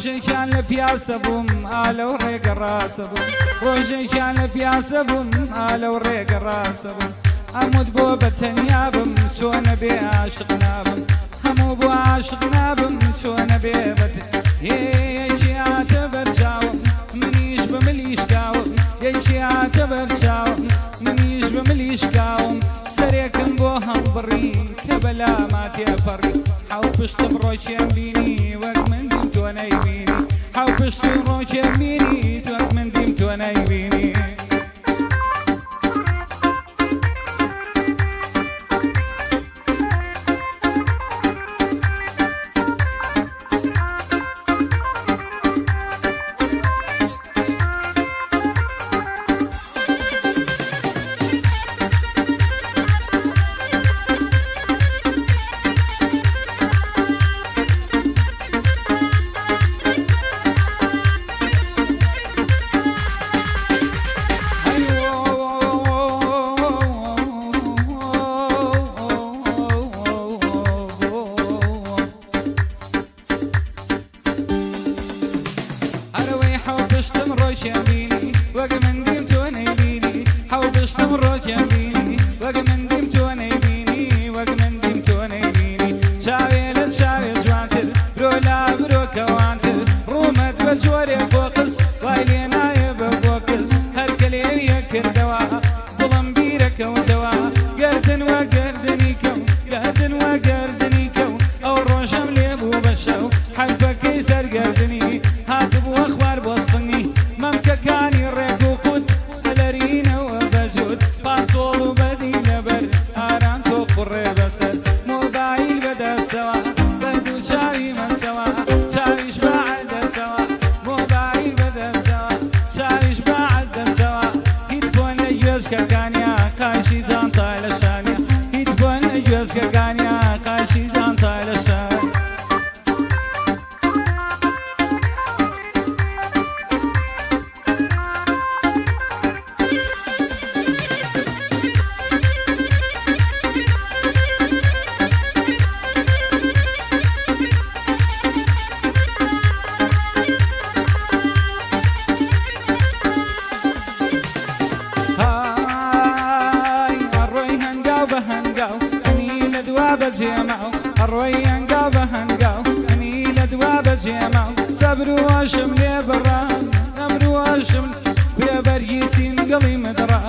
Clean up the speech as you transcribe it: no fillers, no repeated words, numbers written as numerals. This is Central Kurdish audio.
ڕۆژێکیان لە پیاسە بووم ئالە و ڕێگە ڕاستە بووم ڕۆژێکیان لە پیاسە بووم ئالە و ڕێگە ڕاستە بووم ئەموت بۆ بەتەنیا بم چۆنە بێ عاشق نابم هەموو بۆ عاشق نابم چۆنە بێ یەکی هاتە بەرچاوم منیش بە ملیشکاوم یەکی هاتە بەرچاوم منیش بە ملیشکاوم سەرێکم بۆ هەڵبڕی کە بەلاما تێپەڕی حەو پشتم ڕۆکێم بینی وەک من دیم تۆ نەیبینی حەو پشتم ڕۆکێم بینی وەک من دیم تۆ نەیبینی پشتم ڕۆکێم بینی وەک من دیم تۆ نەیبینی حەو پشتم ڕۆکێم بینی وەک من دیم تۆ نەیبینی وەک من دیم تۆ نەیبینی چاوێ لە چاوێ جوانتر برۆ لا برۆ کەوانتر ڕوومەت بە جۆرێ بۆ قس وای لێ نایە بە بۆ کەس هەرکە لێویە کردەوە دڵم بیرەکەوتەوە گەردن وە گەردنی کەو گەردن وە گەردنی کەو ئەو ڕۆژەم لێ بوو بە شەو حەرفەکەی سەرگەردنی هاتبووە خوار بۆ سنگی مەمکەکانی ڕێک و قوت هەلەرینەوە بەجوود پاتۆڵ و بەدی لەبەر ئاران تۆ قوڕێ بەسەر مۆبایل بەدەستەوە بەردوو چاوی مەسەوە چاویش بەعەدەسەوە مۆبایل بەدەستەوە چاویش بەعەدەسەوە هیچ بۆ نەگوێزکەکانیا قاشی جانتا لە شانیا هیچ بۆ نەگوێزکەکانیا قاشی جانتا لە شانیا ئەڕۆی هەنگاو بە هەنگاو ئەنی لە دوا بەجێماو سەبرواشم لێ بڕام ئەمرواشم پێبەرگی سینگەڵی مدڕا